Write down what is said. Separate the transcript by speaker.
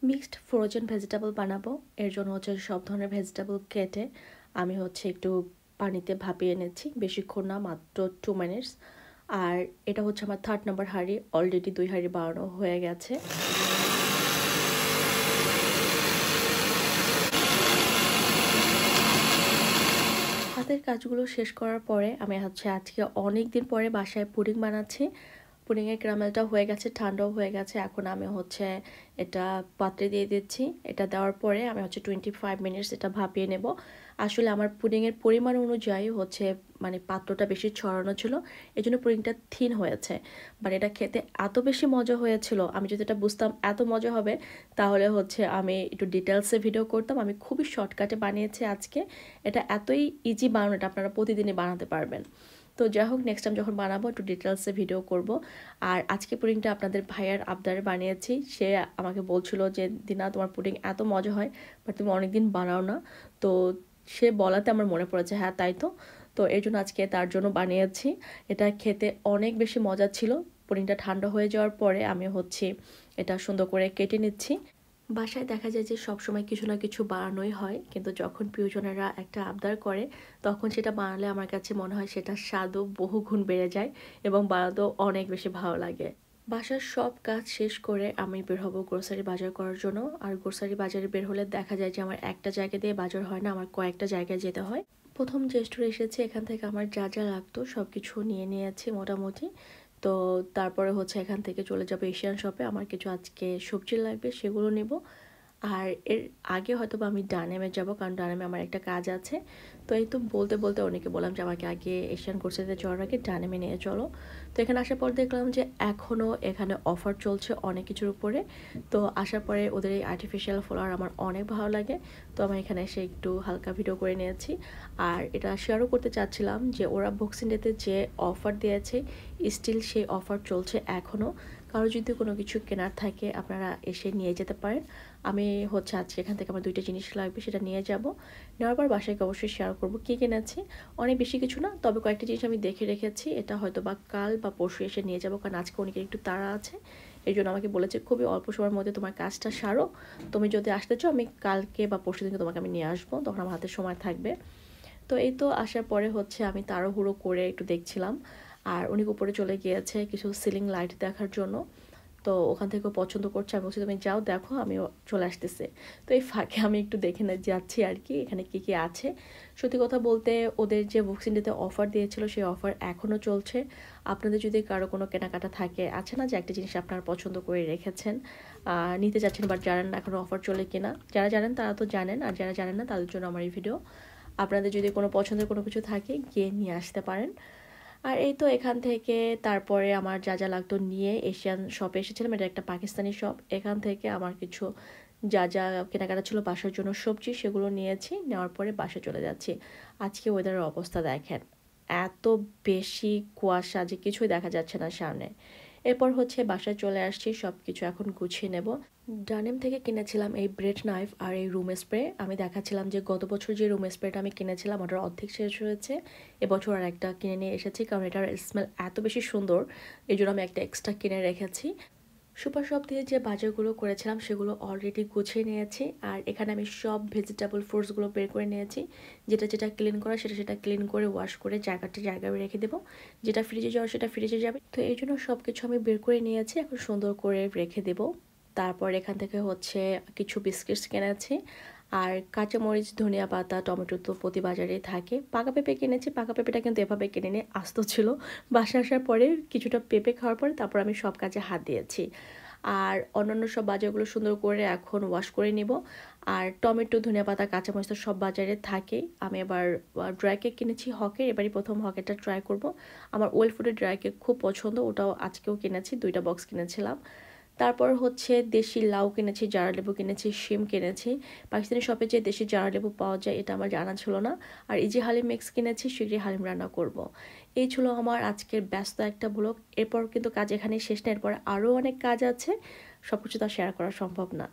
Speaker 1: Mixed frozen vegetable বানাবো। এর জন্য হচ্ছে সব ধরনের ভেজিটেবল কেটে আমি হচ্ছে একটু পানিতে ভাপিয়ে এনেছি, বেশিক্ষণ না, মাত্র 2 মিনিটস। আর এটা হচ্ছে আমার 3rd নাম্বার হাঁড়ি, অলরেডি 2 হাঁড়ি বানানো হয়ে গেছে। হাতের কাজগুলো শেষ করার পরে আমি হচ্ছে আজকে অনেক দিন পরে বাসায় পুডিং বানাচ্ছি। পুডিংয়ের ক্যারামেলটা হয়ে গেছে, ঠান্ডাও হয়ে গেছে। এখন আমি হচ্ছে এটা পাত্রে দিয়ে দিচ্ছি। এটা দেওয়ার পরে আমি হচ্ছে 25 মিনিটস এটা ভাপিয়ে নেব। আসলে আমার পুডিংয়ের পরিমাণ অনুযায়ী হচ্ছে মানে পাত্রটা বেশি ছড়ানো ছিল, এই জন্য পুডিংটা থিন হয়েছে। বাট এটা খেতে এত বেশি মজা হয়েছিল, আমি যদি এটা বুঝতাম এত মজা হবে তাহলে হচ্ছে আমি একটু ডিটেলসে ভিডিও করতাম। আমি খুবই শর্টকাটে বানিয়েছি আজকে। এটা এতই ইজি বানানো, এটা আপনারা প্রতিদিনই বানাতে পারবেন। তো যাই হোক, নেক্সট টাইম যখন বানাবো একটু ডিটেলসে ভিডিও করব। আর আজকে পুডিংটা আপনাদের ভাইয়ার আবদারে বানিয়েছি। সে আমাকে বলছিল যে দিনা তোমার পুডিং এত মজা হয়, বাট তুমি অনেকদিন বানাও না। তো সে বলাতে আমার মনে পড়েছে, হ্যাঁ তাই তো। তো এই জন্য আজকে তার জন্য বানিয়েছি। এটা খেতে অনেক বেশি মজা ছিল। পুডিংটা ঠান্ডা হয়ে যাওয়ার পরে আমি হচ্ছে এটা সুন্দর করে কেটে নিচ্ছি। বাসায় দেখা যায় যে সবসময় কিছু না কিছু বানানোই হয়, কিন্তু যখন প্রিয়জনেরা একটা আবদার করে তখন সেটা বানালে আমার কাছে মনে হয় সেটার স্বাদও বহুগুণ বেড়ে যায় এবং বানাতেও অনেক বেশি ভালো লাগে। বাসার সব কাজ শেষ করে আমি বের হব গ্রোসারি বাজার করার জন্য। আর গ্রোসারি বাজারে বের হলে দেখা যায় যে আমার একটা জায়গা দিয়ে বাজার হয় না, আমার কয়েকটা জায়গায় যেতে হয়। প্রথম যে স্টোরে এসেছি এখান থেকে আমার যা যা লাগতো সব কিছু নিয়ে নিয়েছি মোটামুটি। তো তারপরে হচ্ছে এখান থেকে চলে যাবো এশিয়ান শপে, আমার কিছু আজকে সবজি লাগবে সেগুলো নেব। আর এর আগে হয়তো বা আমি ডানেমে যাব, কারণ ডানেমে আমার একটা কাজ আছে। তো এই তো বলতে বলতে অনেকে বললাম যে আমাকে আগে এশিয়ান গ্রোসারিতে যাওয়ার আগে ডানেমে নিয়ে চলো। তো এখানে আসার পর দেখলাম যে এখনও এখানে অফার চলছে অনেক কিছুর উপরে। তো আসার পরে ওদের এই আর্টিফিশিয়াল ফ্লাওয়ার আমার অনেক ভালো লাগে। তো আমি এখানে এসে একটু হালকা ভিডিও করে নিয়েছি। আর এটা শেয়ারও করতে চাচ্ছিলাম যে ওরা বক্সিং ডেতে যে অফার দিয়েছে স্টিল সেই অফার চলছে এখনও। কারো যদি কোনো কিছু কেনার থাকে আপনারা এসে নিয়ে যেতে পারেন। আমি হচ্ছে আজকে এখান থেকে আমার 2টা জিনিস লাগবে, সেটা নিয়ে যাব। নেওয়ার পর বাসায়কে অবশ্যই শেয়ার করব কী কিনেছি। অনেক বেশি কিছু না, তবে কয়েকটা জিনিস আমি দেখে রেখেছি। এটা হয়তো বা কাল বা পরশু এসে নিয়ে যাব, কারণ আজকে অনেকের একটু তাড়া আছে। এই জন্য আমাকে বলেছে খুবই অল্প সময়ের মধ্যে তোমার কাজটা সারো, তুমি যদি আসতে চাও আমি কালকে বা পরশু দিনকে তোমাকে আমি নিয়ে আসবো, তখন আমার হাতে সময় থাকবে। তো এই তো আসার পরে হচ্ছে আমি তাড়াহুড়ো করে একটু দেখছিলাম। আর উনি উপরে চলে গিয়েছে কিছু সিলিং লাইট দেখার জন্য। তো ওখান থেকেও পছন্দ করছে, আমি বলছি তুমি যাও দেখো, আমিও চলে আসতেছে। তো এই ফাঁকে আমি একটু দেখে যাচ্ছি আর কি এখানে কী কী আছে। সত্যি কথা বলতে ওদের যে বুকসিন্ডিতে অফার দিয়েছিল সেই অফার এখনও চলছে। আপনাদের যদি কারো কোনো কেনাকাটা থাকে, আছে না যে একটা জিনিস আপনারা পছন্দ করে রেখেছেন, নিতে চাচ্ছেন বাট জানেন না এখনও অফার চলে কিনা, যারা জানেন তারা তো জানেন, আর যারা জানেন না তাদের জন্য আমার এই ভিডিও। আপনাদের যদি কোনো পছন্দের কোনো কিছু থাকে গিয়ে নিয়ে আসতে পারেন। আর এই তো এখান থেকে তারপরে আমার যা যা লাগতো নিয়ে এশিয়ান শপে এসেছিলাম। এটা একটা পাকিস্তানি শপ। এখান থেকে আমার কিছু যা যা কেনাকাটা ছিল বাসার জন্য সবজি সেগুলো নিয়েছি, নেওয়ার পরে বাসায় চলে যাচ্ছি। আজকে ওয়েদারের অবস্থা দেখেন, এত বেশি কুয়াশা যে কিছুই দেখা যাচ্ছে না সামনে। এরপর হচ্ছে বাসায় চলে আসছি, সব কিছু এখন গুছিয়ে নেব। ডানেম থেকে কিনেছিলাম এই ব্রেড নাইফ আর এই রুম স্প্রে। আমি দেখাচ্ছিলাম যে গত বছর যে রুম স্প্রেটা আমি কিনেছিলাম ওটার অর্ধেক শেষ হয়েছে, এবছর আর একটা কিনে নিয়ে এসেছি, কারণ এটার স্মেল এত বেশি সুন্দর, এই জন্য আমি একটা এক্সট্রা কিনে রেখেছি। সুপার শপ দিয়ে যে বাজারগুলো করেছিলাম সেগুলো অলরেডি গুছিয়ে নিয়েছি। আর এখানে আমি সব ভেজিটেবল ফ্রুটসগুলো বের করে নিয়েছি। যেটা যেটা ক্লিন করা সেটা ক্লিন করে ওয়াশ করে জায়গায় রেখে দেবো। যেটা ফ্রিজে যাওয়ার সেটা ফ্রিজে যাবে। তো এই জন্য সব কিছু আমি বের করে নিয়েছি, এখন সুন্দর করে রেখে দেবো। তারপর এখান থেকে হচ্ছে কিছু বিস্কিটস কিনেছি। আর কাঁচামরিচ, ধনিয়া পাতা, টমেটো তো প্রতি বাজারেই থাকে। পাকা পেঁপে কিনেছি, পাকা পেঁপেটা কিন্তু এভাবে কিনে নিয়ে আস্ত ছিল। বাসায় আসার পরে কিছুটা পেঁপে খাওয়ার পরে তারপর আমি সব কাজে হাত দিয়েছি। আর অন্যান্য সব বাজারগুলো সুন্দর করে এখন ওয়াশ করে নিব। আর টমেটো, ধনিয়া পাতা, কাঁচামরিচ তো সব বাজারে থাকেই। আমি এবার ড্রাই কেক কিনেছি হকের, এবারই প্রথম হকেরটা ট্রাই করব। আমার ওয়েল ফুডের ড্রাই কেক খুব পছন্দ, ওটাও আজকেও কিনেছি, 2টা বক্স কিনেছিলাম। তারপর হচ্ছে দেশি লাউ কিনেছি, জারা লেবু কিনেছি, শিম কিনেছি। পাকিস্তানি শপে যে দেশি জারা লেবু পাওয়া যায় এটা আমার জানা ছিল না। আর এই যে হালিম মিক্স কিনেছি, শীঘ্রই হালিম রান্না করব। এই ছিল আমার আজকের ব্যস্ত একটা ব্লগ। এরপর কিন্তু কাজ এখানে শেষ না, এরপর আরও অনেক কাজ আছে, সব কিছু তো শেয়ার করা সম্ভব না।